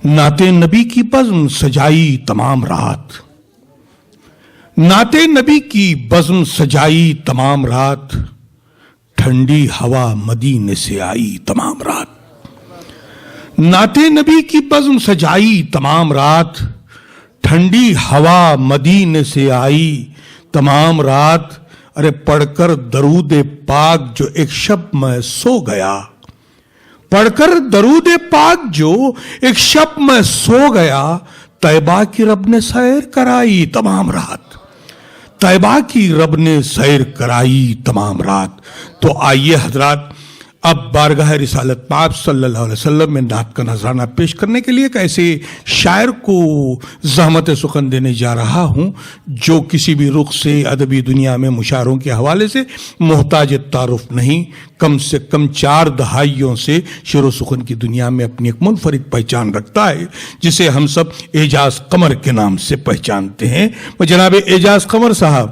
नाते नबी की बज़्म सजाई तमाम रात, नाते नबी की बज़्म सजाई तमाम रात, ठंडी हवा मदीने से आई तमाम रात। नाते नबी की बज़्म सजाई तमाम रात, ठंडी हवा मदीने से आई तमाम रात। अरे पढ़कर दरूद पाक जो एक शब में सो गया, पढ़कर दरूद पाक जो एक शब में सो गया, तैबा की रब ने सैर कराई तमाम रात, तैबा की रब ने सैर कराई तमाम रात। तो आइए हजरात, अब बारगाह रिसालत पाक सल्लल्लाहु अलैहि वसल्लम में नात का नजराना पेश करने के लिए एक ऐसे शायर को ज़हमत सुखन देने जा रहा हूँ जो किसी भी रुख से अदबी दुनिया में मुशायरों के हवाले से मोहताज तारुफ नहीं, कम से कम 4 दहाइयों से शेर सुखन की दुनिया में अपनी एक मुनफरिद पहचान रखता है, जिसे हम सब एजाज कमर के नाम से पहचानते हैं। मैं जनाब एजाज कमर साहब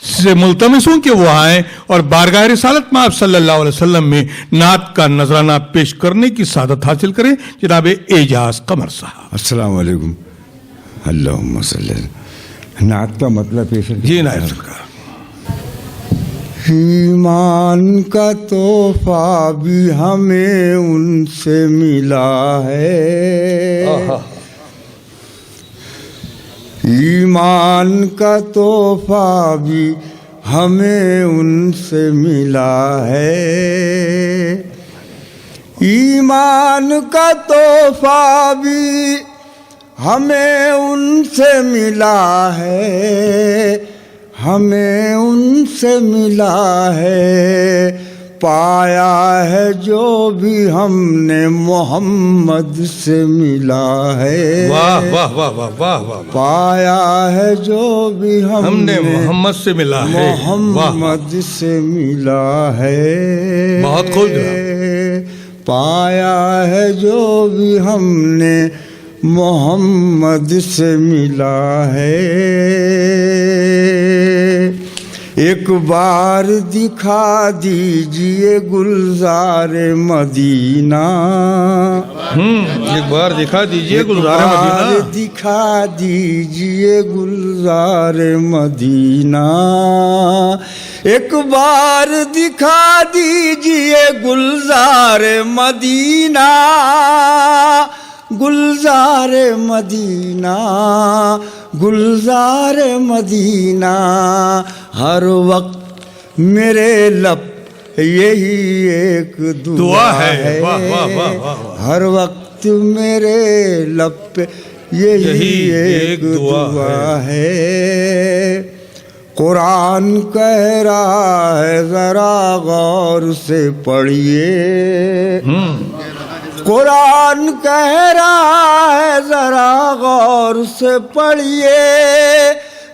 से मुल्तमिस हूं कि वो आए और बारगाह रिसालत में आप सल्लल्लाहु अलैहि वसल्लम में नात का नजराना पेश करने की सादत हासिल करें। जनाब एजाज कमर साहब। अस्सलाम वालेकुम। अल्लाहुम्मा सल्ली। नात का मतलब पेश जी नायब सरकार। ईमान का तोहफा भी हमें उनसे मिला है, ईमान का तोहफा भी हमें उनसे मिला है, ईमान का तोहफा भी हमें उनसे मिला है, हमें उनसे मिला है। पाया है जो भी हमने मोहम्मद से मिला है। वाह वाह वाह वाह वाह वाह। पाया है जो भी हमने मोहम्मद से मिला है, मोहम्मद से मिला है। बहुत खूब। पाया है जो भी हमने मोहम्मद से मिला है। एक बार दिखा दीजिए गुलजार मदीना, एक बार दिखा दीजिए गुलजार मदीना, दिखा दीजिए गुलजार मदीना, एक बार दिखा दीजिए गुलजार मदीना, गुलजार मदीना, गुलजार मदीना। हर वक्त मेरे लब यही एक दुआ है, वाह वाह वाह वाह। हर वक्त मेरे लब पे यही एक दुआ है। कुरान कह रहा है जरा गौर से पढ़िए, कुरान कह रहा है जरा गौर से पढ़िए,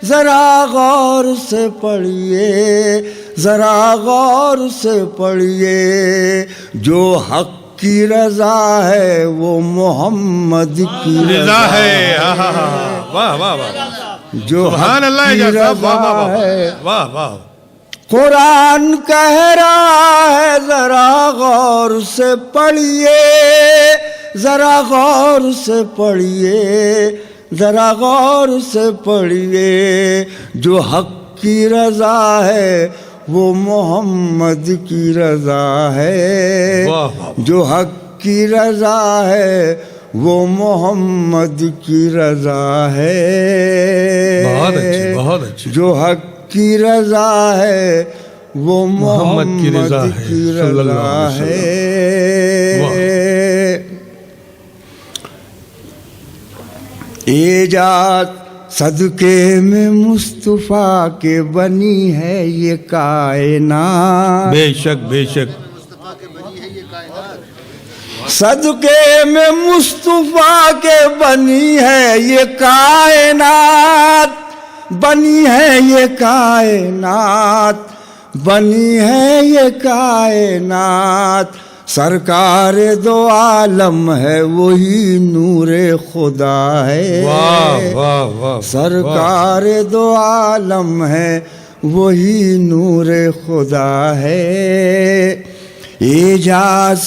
जरा गौर से पढ़िए, जरा गौर से पढ़िए। जो हक की रजा है वो मोहम्मद की रजा है। वाह वाह वाह। जो हक की रजा है, वाह वाह। कुरान कह रहा है जरा गौर से पढ़िए, जरा गौर से पढ़िए, जरा गौर से पढ़िए। जो हक की रजा है वो मोहम्मद की रजा है, जो हक की रजा है वो मोहम्मद की रजा है। बहुत अच्छी, बहुत अच्छी। जो हक की रजा है वो मोहम्मद की रजा है। एजाज सदके में मुस्तफा के बनी है ये कायनात, बेशक बेशक। सदके में मुस्तफा के बनी है ये कायनात, बनी है ये कायनात, बनी है ये कायनात। सरकार दो आलम है वही नूरे खुदा है। वाह वाह वाह। सरकार दो आलम है वही नूरे खुदा है। एजाज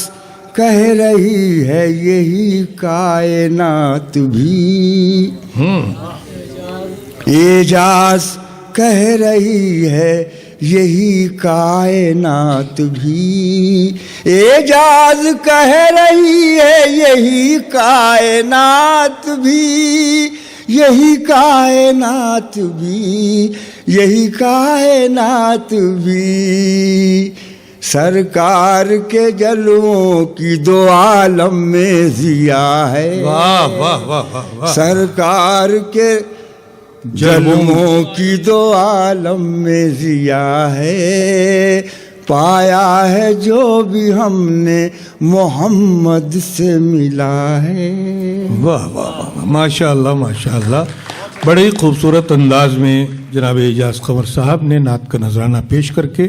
کہہ رہی ہے یہی کائنات بھی، اعجاز کہہ رہی ہے یہی کائنات بھی، اعجاز کہہ رہی ہے یہی کائنات بھی، یہی کائنات بھی، یہی کائنات بھی۔ سرکار کے جلووں کی دو عالم میں ضیاء ہے، واہ واہ واہ واہ واہ، سرکار کے جلووں کی دو عالم میں ضیاء ہے، پایا ہے جو بھی ہم نے محمد سے ملا ہے۔ واہ واہ واہ، ماشاء اللہ ماشاء اللہ، بڑے ہی خوبصورت انداز میں جناب اعجاز قمر صاحب نے نعت کا نذرانہ پیش کر کے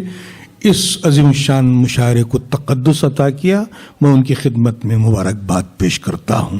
اس عظیم الشان مشاعرے کو تقدس عطا کیا۔ میں ان کی خدمت میں مبارکباد پیش کرتا ہوں۔